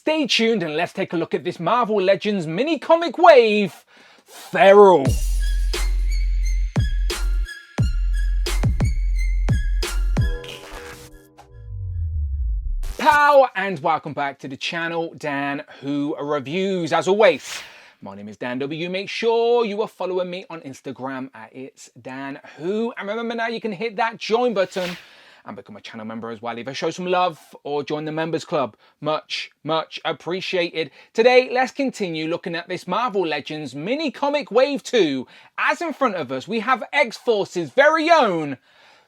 Stay tuned and let's take a look at this Marvel Legends mini comic wave, Feral. Pow and welcome back to the channel, Dan Who Reviews. As always, my name is Dan W. Make sure you are following me on Instagram at It's Dan Who. And remember now you can hit that join button and become a channel member as well. Either show some love or join the members club. Much appreciated. Today, let's continue looking at this Marvel Legends mini comic wave 2. As in front of us, we have X-Force's very own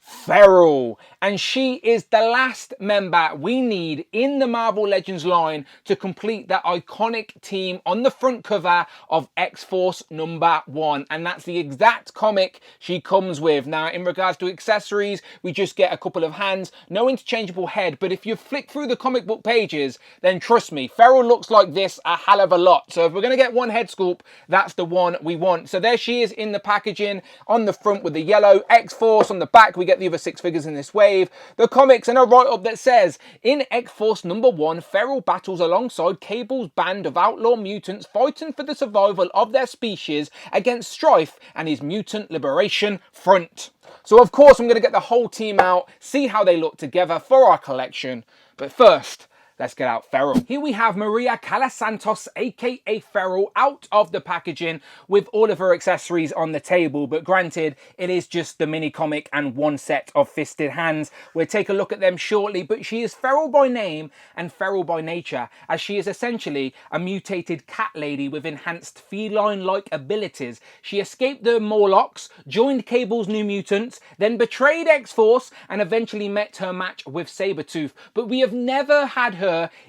Feral, and she is the last member we need in the Marvel Legends line to complete that iconic team on the front cover of X-Force #1, and that's the exact comic she comes with. Now, in regards to accessories, we just get a couple of hands, no interchangeable head, but if you flick through the comic book pages, then trust me, Feral looks like this a hell of a lot. So if we're going to get one head sculpt, that's the one we want. So there she is in the packaging on the front with the yellow X-Force. On the back, we get the other 6 figures in this wave. The comics and a write-up that says, in X-Force #1, Feral battles alongside Cable's band of outlaw mutants fighting for the survival of their species against Strife and his Mutant Liberation Front. So of course I'm going to get the whole team out, see how they look together for our collection. But first, let's get out Feral. Here we have Maria Callas Santos, aka Feral, out of the packaging with all of her accessories on the table. But granted, it is just the mini comic and one set of fisted hands. We'll take a look at them shortly, but she is Feral by name and Feral by nature, as she is essentially a mutated cat lady with enhanced feline-like abilities. She escaped the Morlocks, joined Cable's New Mutants, then betrayed X-Force, and eventually met her match with Sabretooth. But we have never had her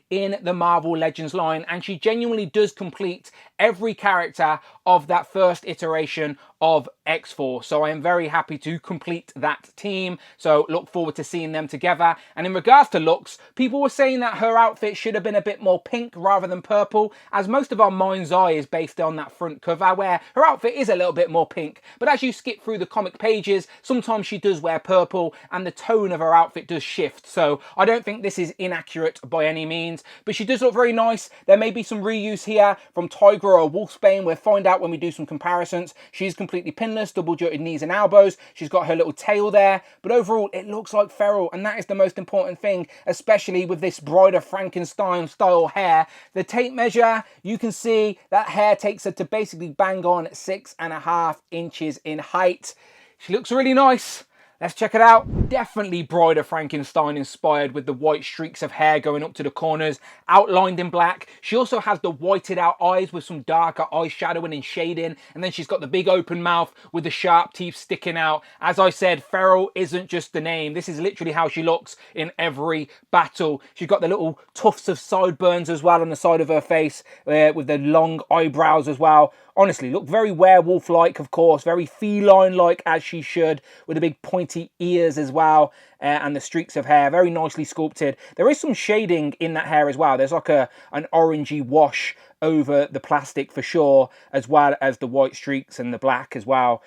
in the Marvel Legends line, and she genuinely does complete every character of that first iteration of X-Force. So I am very happy to complete that team. So look forward to seeing them together. And in regards to looks, people were saying that her outfit should have been a bit more pink rather than purple, as most of our mind's eye is based on that front cover where her outfit is a little bit more pink. But as you skip through the comic pages, sometimes she does wear purple and the tone of her outfit does shift. So I don't think this is inaccurate by any means, but she does look very nice. There may be some reuse here from Tigra or Wolfsbane. We'll find out when we do some comparisons. She's completely pinless, double jointed knees and elbows. She's got her little tail there, but overall it looks like Feral, and that is the most important thing, especially with this Bride of Frankenstein style hair. The tape measure, you can see that hair takes her to basically bang on 6.5 inches in height. She looks really nice. Let's check it out. Definitely Bride of Frankenstein inspired, with the white streaks of hair going up to the corners, outlined in black. She also has the whited out eyes with some darker eyeshadowing and shading. And then she's got the big open mouth with the sharp teeth sticking out. As I said, Feral isn't just the name. This is literally how she looks in every battle. She's got the little tufts of sideburns as well on the side of her face, with the long eyebrows as well. Honestly, look very werewolf-like, of course, very feline-like as she should, with the big pointy ears as well, and the streaks of hair, very nicely sculpted. There is some shading in that hair as well. There's like an orangey wash over the plastic for sure, as well as the white streaks and the black as well,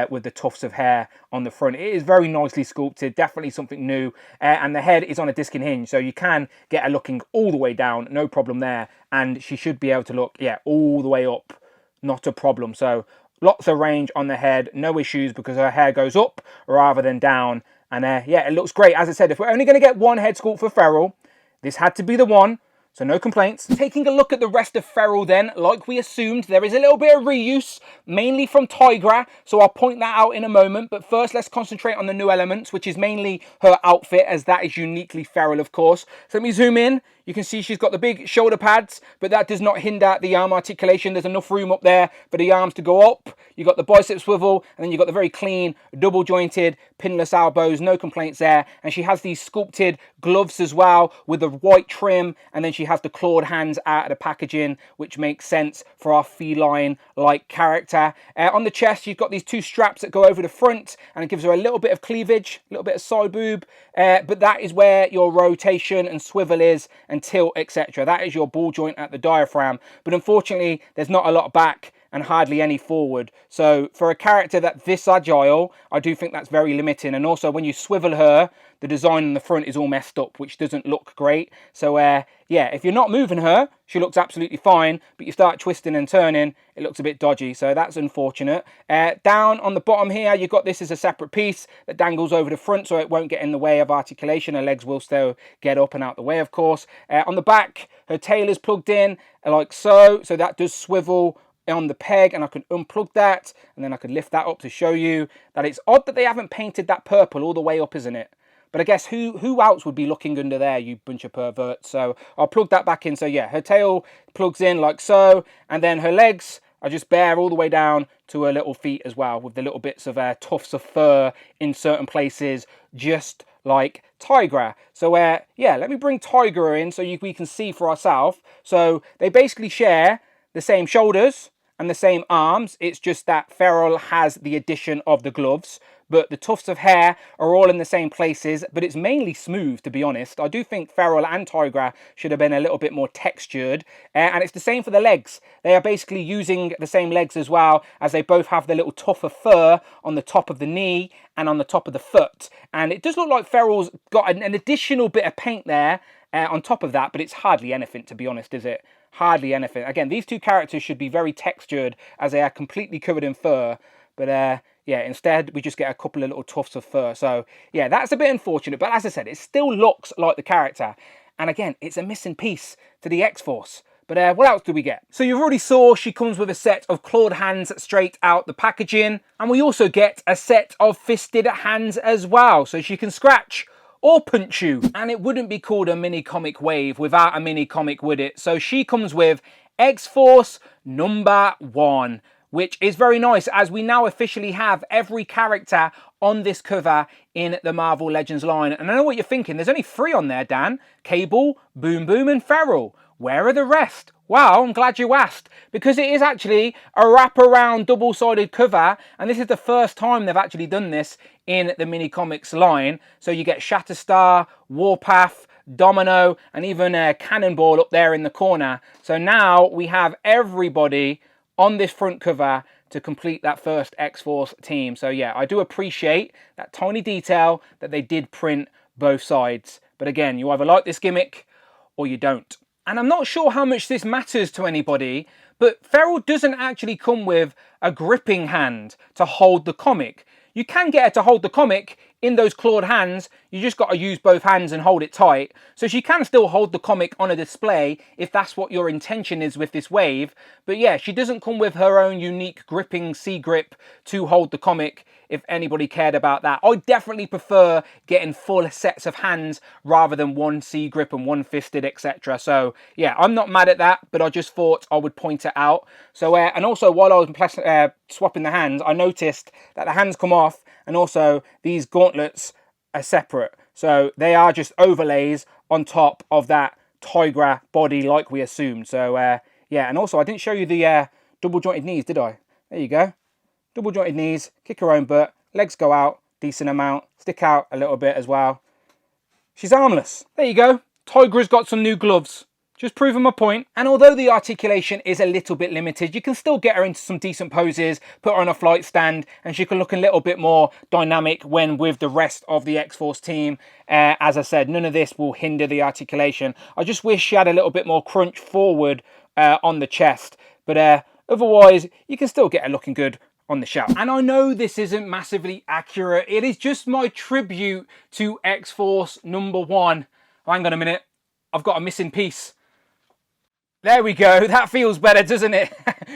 with the tufts of hair on the front. It is very nicely sculpted, definitely something new, and the head is on a disc and hinge, so you can get her looking all the way down, no problem there, and she should be able to look, yeah, all the way up. Not a problem. So lots of range on the head, no issues, because her hair goes up rather than down. And yeah, it looks great. As I said, if we're only going to get one head sculpt for Feral, this had to be the one. So no complaints. Taking a look at the rest of Feral then, like we assumed, there is a little bit of reuse, mainly from Tigra, so I'll point that out in a moment. But first, let's concentrate on the new elements, which is mainly her outfit, as that is uniquely Feral, of course. So let me zoom in. You can see she's got the big shoulder pads, but that does not hinder the arm articulation. There's enough room up there for the arms to go up. You've got the bicep swivel, and then you've got the very clean, double-jointed, pinless elbows. No complaints there. And she has these sculpted gloves as well, with the white trim, and then she has the clawed hands out of the packaging, which makes sense for our feline-like character. On the chest, you've got these 2 straps that go over the front, and it gives her a little bit of cleavage, a little bit of side boob, but that is where your rotation and swivel is, and tilt, etc. That is your ball joint at the diaphragm. But unfortunately, there's not a lot back, and hardly any forward. So for a character that's this agile, I do think that's very limiting. And also when you swivel her, the design in the front is all messed up, which doesn't look great. So yeah, if you're not moving her, she looks absolutely fine, but you start twisting and turning, it looks a bit dodgy, so that's unfortunate. Down on the bottom here, you've got this as a separate piece that dangles over the front, so it won't get in the way of articulation. Her legs will still get up and out the way, of course. On the back, her tail is plugged in like so that does swivel on the peg, and I can unplug that, and then I can lift that up to show you that it's odd that they haven't painted that purple all the way up, isn't it? But I guess who else would be looking under there, you bunch of perverts? So I'll plug that back in. So yeah, her tail plugs in like so, and then her legs are just bare all the way down to her little feet as well, with the little bits of tufts of fur in certain places, just like Tigra. So yeah, let me bring Tigra in so we can see for ourselves. So they basically share the same shoulders and the same arms. It's just that Feral has the addition of the gloves, but the tufts of hair are all in the same places, but it's mainly smooth, to be honest. I do think Feral and Tigra should have been a little bit more textured, and it's the same for the legs. They are basically using the same legs as well, as they both have the little tuft of fur on the top of the knee and on the top of the foot, and it does look like Feral's got an additional bit of paint there on top of that, but it's hardly anything, to be honest, is it? Hardly anything. Again, these two characters should be very textured, as they are completely covered in fur, but yeah, instead we just get a couple of little tufts of fur. So yeah, that's a bit unfortunate, but as I said, it still looks like the character. And again, it's a missing piece to the X-Force. But what else do we get? So you've already saw she comes with a set of clawed hands straight out the packaging, and we also get a set of fisted hands as well, so she can scratch or punch you. And it wouldn't be called a mini comic wave without a mini comic, would it? So she comes with X-Force #1, which is very nice, as we now officially have every character on this cover in the Marvel Legends line. And I know what you're thinking, there's only 3 on there, Dan. Cable, Boom Boom and Feral. Where are the rest? Well, I'm glad you asked, because it is actually a wraparound double-sided cover, and this is the first time they've actually done this in the mini comics line. So you get Shatterstar, Warpath, Domino, and even Cannonball up there in the corner. So now we have everybody on this front cover to complete that first X-Force team. So yeah, I do appreciate that tiny detail that they did print both sides. But again, you either like this gimmick or you don't. And I'm not sure how much this matters to anybody, but Feral doesn't actually come with a gripping hand to hold the comic. You can get her to hold the comic in those clawed hands, you just got to use both hands and hold it tight. So she can still hold the comic on a display if that's what your intention is with this wave. But yeah, she doesn't come with her own unique gripping C-grip to hold the comic, if anybody cared about that. I definitely prefer getting full sets of hands rather than one C-grip and one fisted, etc. So yeah, I'm not mad at that, but I just thought I would point it out. So and also while I was swapping the hands, I noticed that the hands come off, and also these gauntlets are separate. So they are just overlays on top of that Tigra body like we assumed. So yeah, and also I didn't show you the double jointed knees, did I? There you go. Double jointed knees, kick her own butt, legs go out, decent amount, stick out a little bit as well. She's armless. There you go. Tigra's got some new gloves. Just proving my point. And although the articulation is a little bit limited, you can still get her into some decent poses, put her on a flight stand, and she can look a little bit more dynamic when with the rest of the X-Force team. As I said, none of this will hinder the articulation. I just wish she had a little bit more crunch forward on the chest. But otherwise, you can still get her looking good on the shelf. And I know this isn't massively accurate. It is just my tribute to X-Force #1. Hang on a minute. I've got a missing piece. There we go, that feels better, doesn't it?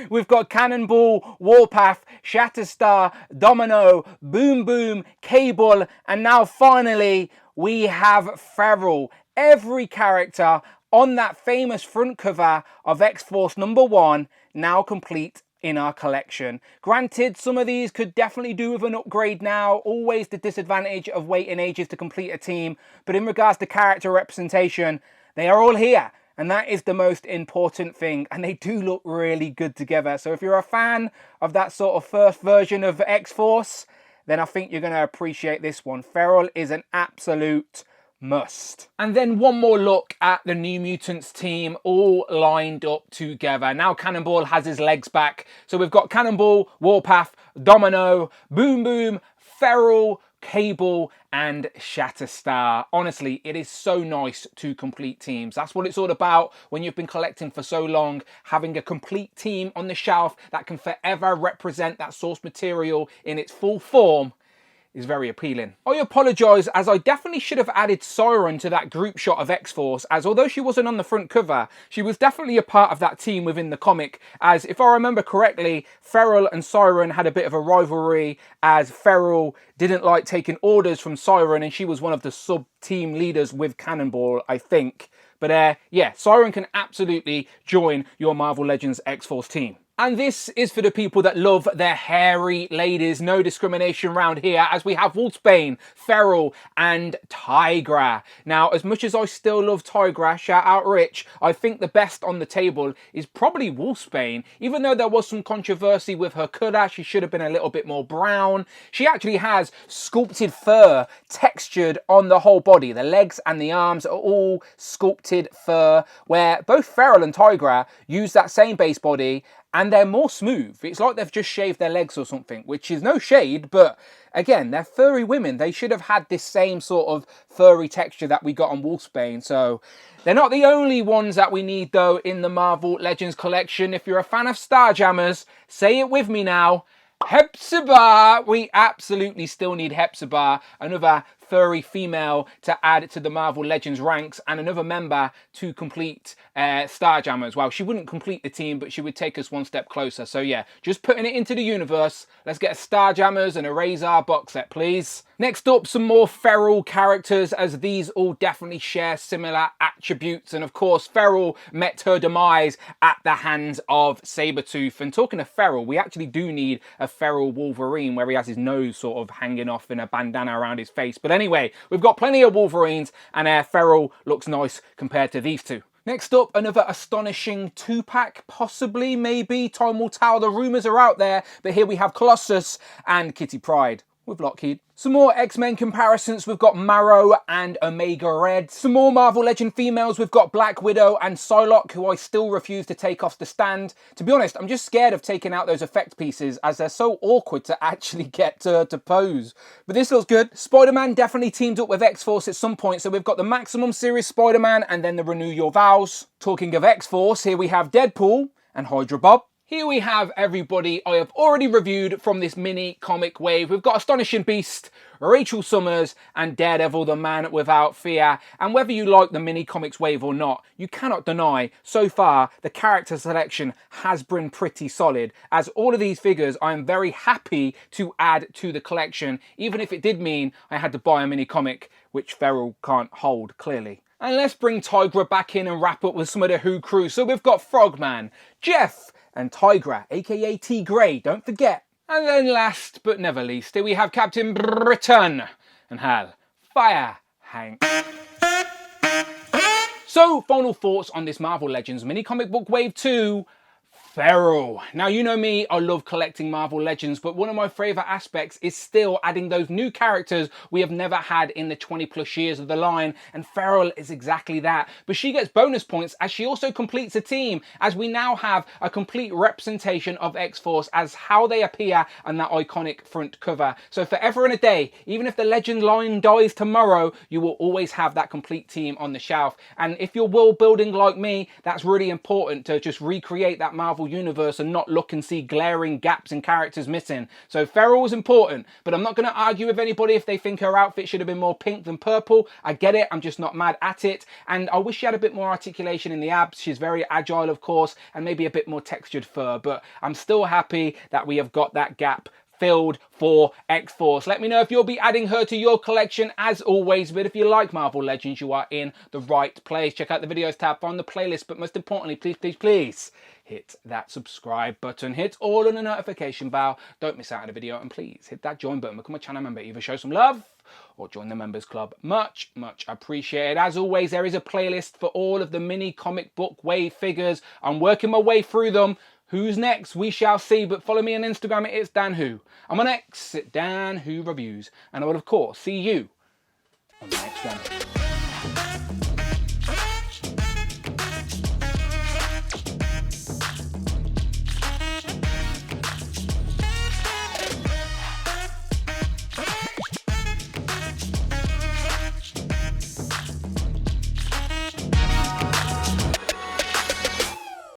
We've got Cannonball, Warpath, Shatterstar, Domino, Boom Boom, Cable, and now finally we have Feral. Every character on that famous front cover of X-Force #1 now complete in our collection. Granted, some of these could definitely do with an upgrade now, always the disadvantage of waiting ages to complete a team, but in regards to character representation, they are all here. And that is the most important thing. And they do look really good together. So if you're a fan of that sort of first version of X-Force, then I think you're going to appreciate this one. Feral is an absolute must. And then one more look at the New Mutants team all lined up together. Now Cannonball has his legs back. So we've got Cannonball, Warpath, Domino, Boom Boom, Feral, Cable and Shatterstar. Honestly, it is so nice to complete teams. That's what it's all about when you've been collecting for so long. Having a complete team on the shelf that can forever represent that source material in its full form is very appealing. I apologise, as I definitely should have added Siren to that group shot of X-Force, as although she wasn't on the front cover, she was definitely a part of that team within the comic, as if I remember correctly, Feral and Siren had a bit of a rivalry, as Feral didn't like taking orders from Siren, and she was one of the sub-team leaders with Cannonball, I think. But yeah, Siren can absolutely join your Marvel Legends X-Force team. And this is for the people that love their hairy ladies. No discrimination around here, as we have Wolfsbane, Feral and Tigra. Now, as much as I still love Tigra, shout out Rich, I think the best on the table is probably Wolfsbane. Even though there was some controversy with her colour, she should have been a little bit more brown. She actually has sculpted fur textured on the whole body. The legs and the arms are all sculpted fur, where both Feral and Tigra use that same base body, and they're more smooth. It's like they've just shaved their legs or something, which is no shade, but again, they're furry women. They should have had this same sort of furry texture that we got on Wolfsbane. So they're not the only ones that we need, though, in the Marvel Legends collection. If you're a fan of Starjammers, say it with me now. Hepzibah! We absolutely still need Hepzibah, another furry female to add to the Marvel Legends ranks, and another member to complete Starjammers. Well, she wouldn't complete the team, but she would take us one step closer. So yeah, just putting it into the universe. Let's get a Starjammers and a Razor box set, please. Next up, some more Feral characters, as these all definitely share similar attributes. And of course, Feral met her demise at the hands of Sabretooth. And talking of Feral, we actually do need a Feral Wolverine, where he has his nose sort of hanging off in a bandana around his face. But anyway, we've got plenty of Wolverines, and Feral looks nice compared to these two. Next up, another astonishing 2-pack, possibly, maybe. Time will tell, the rumours are out there. But here we have Colossus and Kitty Pryde with Lockheed. Some more X-Men comparisons, we've got Marrow and Omega Red. Some more Marvel Legend females, we've got Black Widow and Psylocke, who I still refuse to take off the stand. To be honest, I'm just scared of taking out those effect pieces, as they're so awkward to actually get to pose. But this looks good. Spider-Man definitely teamed up with X-Force at some point, so we've got the Maximum Series Spider-Man and then the Renew Your Vows. Talking of X-Force, here we have Deadpool and Hydra Bob. Here we have everybody I have already reviewed from this mini comic wave. We've got Astonishing Beast, Rachel Summers, and Daredevil, the Man Without Fear. And whether you like the mini comics wave or not, you cannot deny, so far, the character selection has been pretty solid. As all of these figures, I am very happy to add to the collection, even if it did mean I had to buy a mini comic, which Feral can't hold, clearly. And let's bring Tigra back in and wrap up with some of the Who crew. So we've got Frogman, Jeff, and Tigra, aka T Grey, don't forget. And then last but never least, here we have Captain Britain and Hal Fire Hank. So, final thoughts on this Marvel Legends mini comic book wave 2. Feral. Now, you know me, I love collecting Marvel Legends, but one of my favourite aspects is still adding those new characters we have never had in the 20 plus years of the line, and Feral is exactly that. But she gets bonus points as she also completes a team, as we now have a complete representation of X-Force as how they appear on that iconic front cover. So forever and a day, even if the Legend line dies tomorrow, you will always have that complete team on the shelf. And if you're world building like me, that's really important, to just recreate that Marvel universe and not look and see glaring gaps and characters missing. So Feral is important, but I'm not going to argue with anybody if they think her outfit should have been more pink than purple. I get it, I'm just not mad at it. And I wish she had a bit more articulation in the abs. She's very agile, of course, and maybe a bit more textured fur, but I'm still happy that we have got that gap filled for X-Force. Let me know if you'll be adding her to your collection as always, but if you like Marvel Legends, you are in the right place. Check out the videos tab, find the playlist, but most importantly, please hit that subscribe button, hit all on the notification bell, don't miss out on a video, and please hit that join button, become a channel member, either show some love or join the members club. Much appreciated. As always, there is a playlist for all of the mini comic book wave figures. I'm working my way through them. Who's next? We shall see, but follow me on Instagram, it's Dan Who. I'm on X at Dan Who Reviews, and I will of course see you on the next one.